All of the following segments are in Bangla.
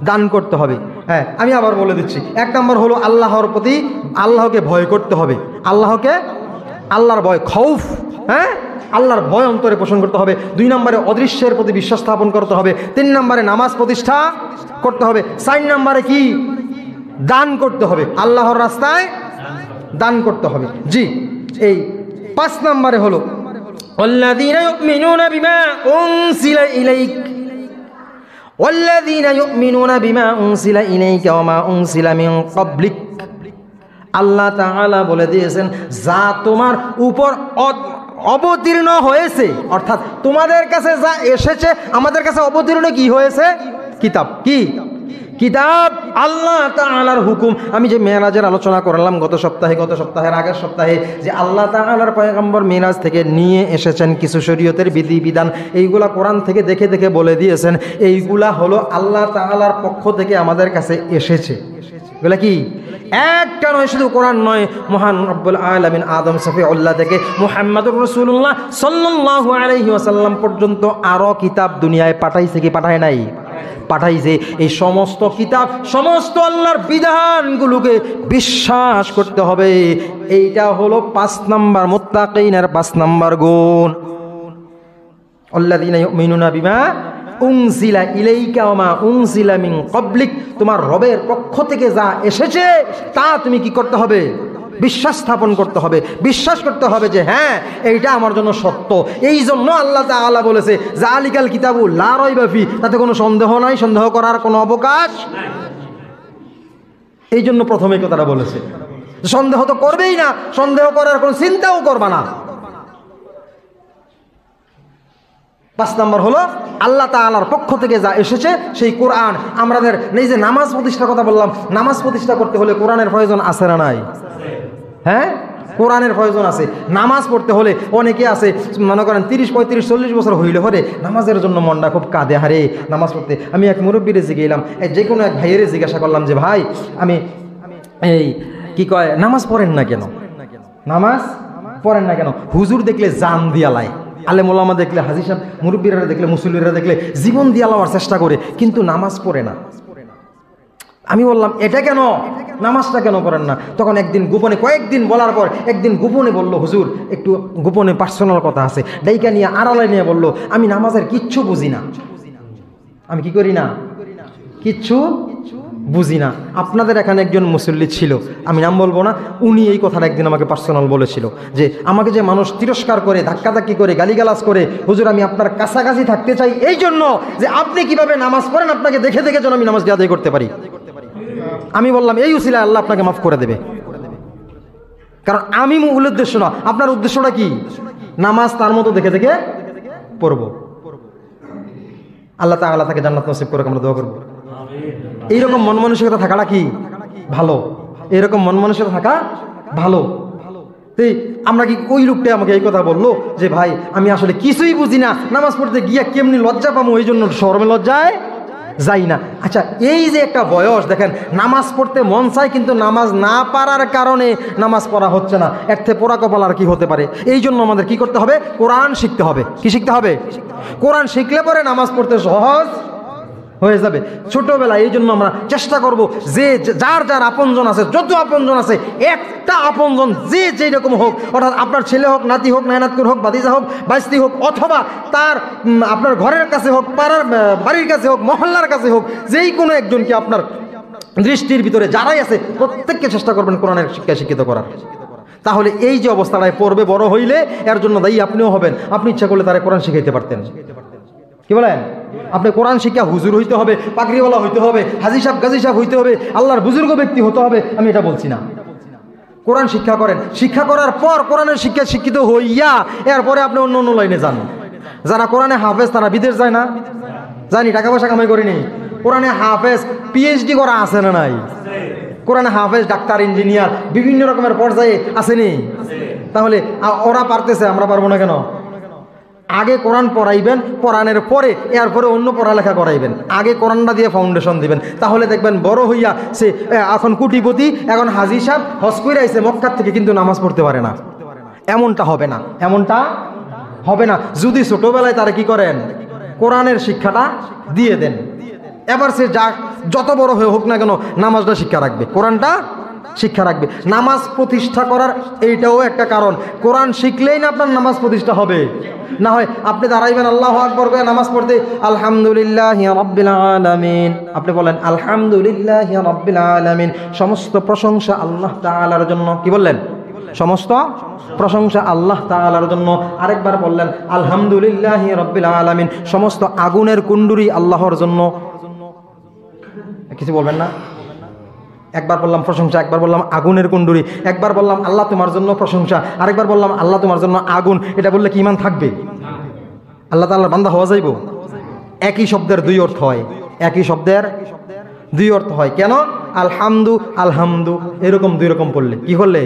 দান করতে হবে। হ্যাঁ, আমি আবার বলে দিচ্ছি, 1 নম্বর হলো আল্লাহর প্রতি, আল্লাহকে ভয় করতে হবে, আল্লাহর ভয়, খৌফ, হ্যাঁ, আল্লাহর ভয় অন্তরে পোষণ করতে হবে। 2 নম্বরে অদৃশ্যের প্রতি বিশ্বাস স্থাপন করতে হবে। 3 নম্বরে নামাজ প্রতিষ্ঠা করতে হবে। 4 নম্বরে কি? দান করতে হবে, আল্লাহর রাস্তায় দান করতে হবে। জি, এই 5 নম্বরে হলো ওয়াল্লাযীনা ইউমিনুনা বিমা উনজিলা ইলাইক ওয়াল্লাযীনা ইউমিনুনা বিমা উনজিলা ইলাইকা ওয়া মা উনজিলা মিন ক্বাবলিক। আল্লাহ তাআলা বলে দিয়েছেন, যা তোমার উপর অবতীর্ণ হয়েছে, অর্থাৎ তোমাদের কাছে যা এসেছে, আমাদের কাছে অবতীর্ণ কি হয়েছে? কিতাব। কি কিতাব? আল্লাহ তাআলার হুকুম। আমি যে মেরাজের আলোচনা করলাম গত সপ্তাহের আগের সপ্তাহে, যে আল্লাহ তাআলার পয়গম্বর মেরাজ থেকে নিয়ে এসেছেন কিছু শরীয়তের বিধিবিধান, এইগুলা কোরআন থেকে দেখে দেখে বলে দিয়েছেন, এইগুলা হলো আল্লাহ তাআলার পক্ষ থেকে আমাদের কাছে এসেছে। এগুলা কি? একটা নয়, শুধু কোরআন নয়, মহান রব্বুল আলামিন আদম শফিউল্লাহ থেকে মুহাম্মদুর রাসূলুল্লাহ সাল্লাল্লাহু আলাইহি ওয়াসাল্লাম পর্যন্ত আরো কিতাব দুনিয়ায় পাঠাইছে কি পাঠায় নাই? পাঠাইছে। এই সমস্ত কিতাব, সমস্ত আল্লাহর বিধানগুলোকে বিশ্বাস করতে হবে। এইটা হলো 5 নম্বর মুত্তাকিনের 5 নম্বর গুণ। আল্লাযীনা ইউমিনুনা বিমা উনজিলা ইলাইকা ওয়া মা উনজিলা মিন ক্বাবলিক। তোমার রবের পক্ষ থেকে যা এসেছে তা তুমি কি করতে হবে? বিশ্বাস স্থাপন করতে হবে, বিশ্বাস করতে হবে যে হ্যাঁ, এইটা আমার জন্য সত্য। এই জন্য আল্লাহ তাআলা বলেছে যালিকাল কিতাবু লা রাইবা ফি, তাতে কোনো সন্দেহ নাই, সন্দেহ করার কোনো অবকাশ নাই। এই জন্য প্রথমে কথাটা বলেছে, সন্দেহ তো করবেই না, সন্দেহ করার কোনো চিন্তাও করবা না। 5 নম্বর হলো আল্লাহ তাআলার পক্ষ থেকে যা এসেছে সেই কোরআন। আমাদের এই যে নামাজ প্রতিষ্ঠার কথা বললাম, নামাজ প্রতিষ্ঠা করতে হলে কোরআনের প্রয়োজন আছে না নাই? হ্যাঁ, কোরআনের প্রয়োজন আছে। নামাজ পড়তে হলে অনেকে আছে মনে করেন 30, 35, 40 বছর হইলে পরে নামাজের জন্য মনটা খুব কাঁদে, হারে নামাজ পড়তে। আমি এক মুরব্বীরে জিজ্ঞাসলাম, যে কোনো এক ভাইয়েরে জিজ্ঞাসা করলাম যে ভাই, আমি এই কি কয় নামাজ পড়েন না কেন? নামাজ পড়েন না কেন? হুজুর দেখলে জান দিয়া লাই, আলেম ওলামা দেখলে, হাজী সাহেব, মুরব্বীরা দেখলে, মুসল্লিরা দেখলে জীবন দিয়া লওয়ার চেষ্টা করে, কিন্তু নামাজ পড়ে না। আমি বললাম এটা কেন, নামাজটা কেন করেন না? তখন একদিন গোপনে, কয়েকদিন বলার পর একদিন গোপনে বলল, হুজুর একটু গোপনে পার্সোনাল কথা আছে, ডাইকা নিয়ে আড়ালে নিয়ে বলল, আমি নামাজের কিচ্ছু বুঝি না। আমি কি করি না? কিচ্ছু বুঝি না। আপনাদের এখানে একজন মুসল্লি ছিল, আমি নাম বলবো না, উনি এই কথাটা একদিন আমাকে পার্সোনাল বলেছিল যে আমাকে যে মানুষ তিরস্কার করে, ধাক্কাধাক্কি করে, গালিগালাজ করে, হুজুর আমি আপনার কাছাকাছি থাকতে চাই এই জন্য যে আপনি কিভাবে নামাজ পড়েন আপনাকে দেখে দেখে যেন আমি নামাজ আদায় করতে পারি। আমি বললাম এই উসিলায় আল্লাহ আপনাকে মাফ করে দেবে, কারণ আমি মূল উদ্দেশ্য না। আপনার উদ্দেশ্যটা কি? নামাজ তার মতো দেখে দেখে পড়বো। আল্লাহ তাআলা তাকে জান্নাত নসিব করে, আমরা দোয়া করবো। এইরকম মন মানসিকতা থাকাটা কি ভালো, এরকম মন মানসিকতা থাকা ভালো। আমরা কি, ওই লোকটা আমাকে এই কথা বললো যে ভাই আমি আসলে কিছুই বুঝি না, নামাজ পড়তে গিয়া কেমনি লজ্জা পাবো, এই জন্য শরমে লজ্জায় যাই না। আচ্ছা, এই যে একটা বয়স দেখেন, নামাজ পড়তে মন চায় কিন্তু নামাজ না পারার কারণে নামাজ পড়া হচ্ছে না, এর থেকে পোড়া কপাল আর কি হতে পারে? এই জন্য আমাদের কি করতে হবে? কোরআন শিখতে হবে। কি শিখতে হবে? কোরআন শিখলে পরে নামাজ পড়তে সহজ হয়ে যাবে ছোটবেলায়। এই জন্য আমরা চেষ্টা করব যে যার যার আপনজন আছে, যত আপনজন আছে, একটা আপনজন যে যেই রকম হোক, অর্থাৎ আপনার ছেলে হোক, নাতি হোক, নায়নাতকুর হোক, ভাতিজা হোক, বাইস্তি হোক, অথবা তার আপনার ঘরের কাছে হোক, পাড়ার বাড়ির কাছে হোক, মহল্লার কাছে হোক, যেই কোনো একজনকে আপনার দৃষ্টির ভিতরে যারাই আছে প্রত্যেককে চেষ্টা করবেন কোরআনের শিক্ষায় শিক্ষিত করার। তাহলে এই যে অবস্থাটায় পড়বে, বড় হইলে এর জন্য দায়ী আপনিও হবেন। আপনি ইচ্ছা করলে তারা কোরআন শিখাইতে পারতেন। কি বলেন? আপনি কোরআন শিক্ষা হুজুর হইতে হবে, পাগড়িওয়ালা হইতে হবে, হাজী সাহেব, গাজী সাহেব হইতে হবে, আল্লাহর বুজুর্গ ব্যক্তি হতে হবে, আমি এটা বলছি না। কোরআন শিক্ষা করেন, শিক্ষা করার পর কোরআনের শিক্ষা শিক্ষিত হইয়া এরপরে আপনি অন্য অন্য লাইনে যান। যারা কোরআনে হাফেজ তারা বিদেশ যায় না? জানি, টাকা পয়সা কামাই করিনি। কোরআনে হাফেজ পিএইচডি করা আছে না নাই? কোরআনে হাফেজ ডাক্তার, ইঞ্জিনিয়ার, বিভিন্ন রকমের পর্যায়ে আসেনি? তাহলে ওরা পারতেছে, আমরা পারবো না কেন? আগে কোরআন পড়াইবেন, পড়ানোর পরে এরপরে অন্য পড়ালেখা করাইবেন। আগে কোরআনটা দিয়ে ফাউন্ডেশন দিবেন, তাহলে দেখবেন বড় হইয়া সে এখন কোটিপতি, এখন হাজী সাহেব, হজ কইরা আইছে মক্কার থেকে, কিন্তু নামাজ পড়তে পারে না। এমনটা হবে না, এমনটা হবে না। যদি ছোটবেলায় তারা কি করেন, কোরআনের শিক্ষাটা দিয়ে দেন, এবার সে যত বড় হয়ে হোক না কেন নামাজটা শিক্ষা রাখবে, কোরআনটা শিক্ষা রাখবে। নামাজ প্রতিষ্ঠা করার এইটাও একটা কারণ, কোরআন শিখলেই না আপনার নামাজ প্রতিষ্ঠা হবে। না হয় আপনি দাঁড়াইবেন আল্লাহু আকবার করে নামাজ পড়তে, আলহামদুলিল্লাহি রাব্বিল আলামিন, আপনি বলেন আলহামদুলিল্লাহি রাব্বিল আলামিন, সমস্ত প্রশংসা আল্লাহ তাআলার জন্য। কি বললেন? সমস্ত প্রশংসা আল্লাহ তাআলার জন্য। আরেকবার বললেন আলহামদুলিল্লাহি রাব্বিল আলামিন, সমস্ত আগুনের কুণ্ডুরি আল্লাহর জন্য। কিছু বলবেন না? একবার বললাম প্রশংসা, একবার বললাম আগুনের কুণ্ডুরি, একবার বললাম আল্লাহ তোমার জন্য প্রশংসা, আরেকবার বললাম আল্লাহ তোমার জন্য আগুন। এটা বললে কি ঈমান থাকবে? আল্লাহ তাআলার বান্দা হওয়া যাইব? একই শব্দের দুই অর্থ হয়, একই শব্দের দুই অর্থ হয়। কেন? আলহামদু আলহামদু এরকম দুই রকম পড়লে কি করলে?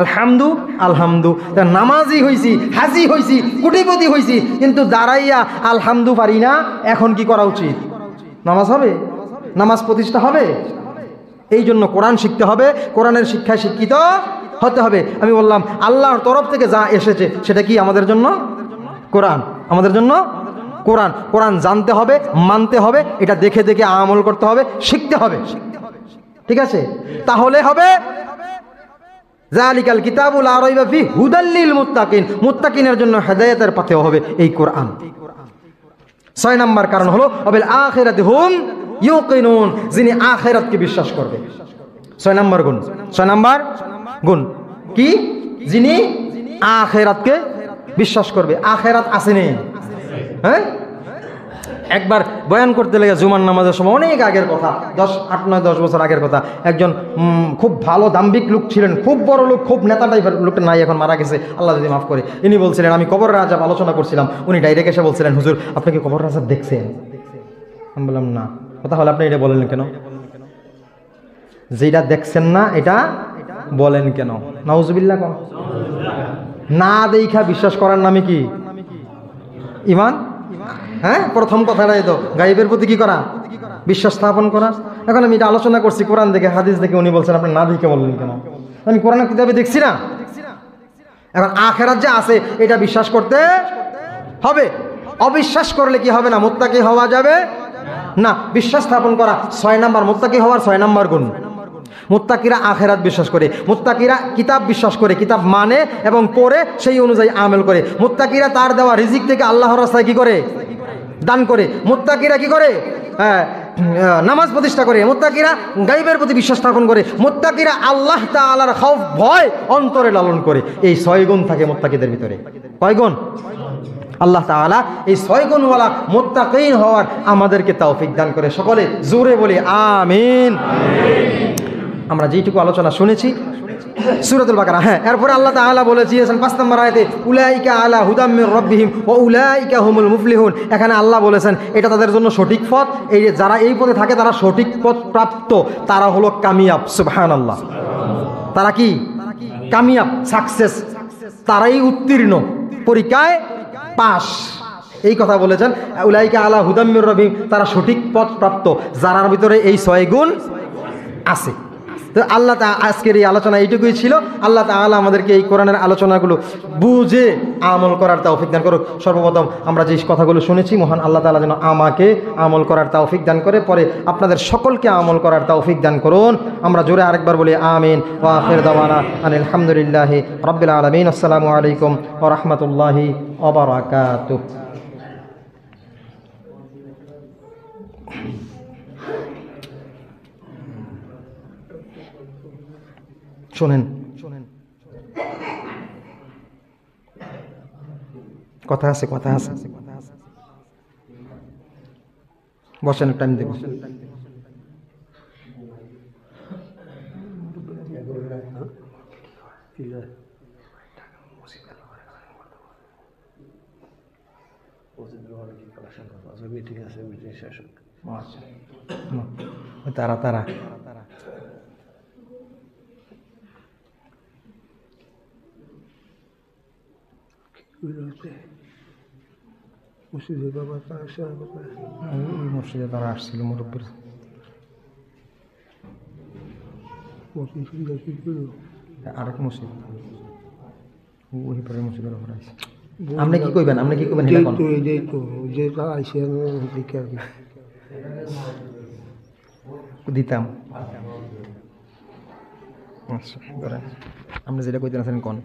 আলহামদু আলহামদু। নামাজি হইছি, হাজি হইছি, কোটিপতি হইছি, কিন্তু দাঁড়াইয়া আলহামদু পারি না, এখন কি করা উচিত? নামাজ হবে? নামাজ প্রতিষ্ঠা হবে? এই জন্য কোরআন শিখতে হবে, কোরআনের শিক্ষায় শিক্ষিত হতে হবে। আমি বললাম আল্লাহর তরফ থেকে যা এসেছে সেটা কি আমাদের জন্য? কোরআন আমাদের জন্য কোরআন। কোরআন জানতে হবে, মানতে হবে, এটা দেখে দেখে আমল করতে হবে, শিখতে হবে। ঠিক আছে? তাহলে হবে যালিকাল কিতাবু লা রাইবা ফিহি হুদাল লিল মুত্তাকিন, মুত্তাকিনের জন্য হেদায়েতের পথে হবে এই কোরআন। 6 নম্বর কারণ হলো ওয়াবিল আখিরাতি হুম ইউকিনুন, যিনি আখিরাতকে বিশ্বাস করবে। 6 নম্বর গুণ, 6 নম্বর গুণ কি? যিনি আখিরাতকে বিশ্বাস করবে। আখিরাত আছে নেই? হ্যাঁ, একবার বয়ান করতে লেগে জুমার নামাজের সময়, অনেক আগের কথা, 8-9-10 বছর আগের কথা, একজন খুব ভালো দাম্ভিক লোক ছিলেন, খুব বড় লোক, খুব নেতা টাইপের লোকটা নাই, এখন মারা গেছে, আল্লাহ যদি মাফ করে। ইনি বলছিলেন, আমি কবরের আযাব আলোচনা করছিলাম, উনি ডাইরেক্ট এসে বলছিলেন, হুজুর আপনি কি কবরের আযাব দেখছেন? আমি বললাম না। কথা হলে আপনি এটা বলেন কেন? যেটা দেখছেন না এটা বলেন কেন? নাউজুবিল্লাহ। কোন না দেখা বিশ্বাস করার নামে কি ঈমান? হ্যাঁ, প্রথম কথাটাই তো গায়েবের প্রতি কি করা? বিশ্বাস স্থাপন করা। এখন আমি এটা আলোচনা করছি কোরআন দেখে, হাদিস দেখে, উনি বলছেন আপনি না দেখে বললেন কেন? আমি কোরআনের কিতাবে দেখছি না। এখন আখিরাত যে আছে এটা বিশ্বাস করতে হবে। অবিশ্বাস করলে কি হবে না? মুত্তাকি হওয়া যাবে না। বিশ্বাস স্থাপন করা 6 নম্বর, মুত্তাকি হওয়ার 6 নম্বর গুণ। মুত্তাকিরা আখিরাত বিশ্বাস করে, মুত্তাকিরা কিতাব বিশ্বাস করে, কিতাব মানে এবং পড়ে সেই অনুযায়ী আমল করে। মুত্তাকিরা তার দেওয়া রিজিক থেকে আল্লাহর রাস্তায় কি করে? দান করে। মুত্তাকিরা কি করে? নামাজ প্রতিষ্ঠা করে। মুত্তাকিরা গায়বের প্রতি বিশ্বাস স্থাপন করে। মুত্তাকিরা আল্লাহ তাআলার খৌফ ভয় অন্তরে লালন করে। এই 6 গুণ থাকে মুত্তাকিদের ভিতরে। কয় গুণ? আল্লাহ তাআলা এই 6 গুণওয়ালা মুত্তাকিন হওয়ার আমাদেরকে তৌফিক দান করে। সকলে জোরে বলি আমিন। আমরা যেইটুকু আলোচনা শুনেছি সূরাতুল বাকারা, হ্যাঁ, এরপরে আল্লাহ তাআলা বলেছেন 5 নম্বর আয়াতে, উলাইকা আলা হুদাম মির রাব্বিহিম ওয়া উলাইকা হুমুল মুফলিহুন। এখানে আল্লাহ বলেছেন এটা তাদের জন্য সঠিক পথ, এই যে যারা এই পথে থাকে তারা সঠিক পথ প্রাপ্ত, তারা হলো কামিয়াব। সুবহানাল্লাহ। তারা কি? কামিয়াব, সাকসেস, তারাই উত্তীর্ণ, পরীক্ষায় পাস। এই কথা বলেছেন উলাইকা আলা হুদাম মির রাব্বিহিম, তারা সঠিক পথ প্রাপ্ত, যার ভিতরে এই 6 গুণ আছে। তো আল্লাহ আজকের এই আলোচনা এইটুকুই ছিল। আল্লাহ তাআলা আমাদেরকে এই কোরআনের আলোচনাগুলো বুঝে আমল করার তৌফিক দান করুক। সর্বপ্রথম আমরা যে কথাগুলো শুনেছি, মহান আল্লাহ তাআলা যেন আমাকে আমল করার তৌফিক দান করে, পরে আপনাদের সকলকে আমল করার তৌফিক দান করুন। আমরা জোরে আরেকবার বলি আমিন। ওয়া আখির দাওয়ানা আনিল হামদুলিল্লাহি রাব্বিল আলামিন। আসসালামু আলাইকুম ওয়া রাহমাতুল্লাহি ওয়া বারাকাতুহু। শোনেন, কথা আছে, কথা আছে, বসেন, টাইম দেব। তারা তারা মসজিদে তারা আসছিল মুরব্বীর। আরেক মসজিদ, ওই পরে মসজিদের উপর আছে। আপনি কি কইবেন? আপনি কি কইবেন? দিতাম। আচ্ছা ধরেন আপনি যেটা কইতে আছেন কোন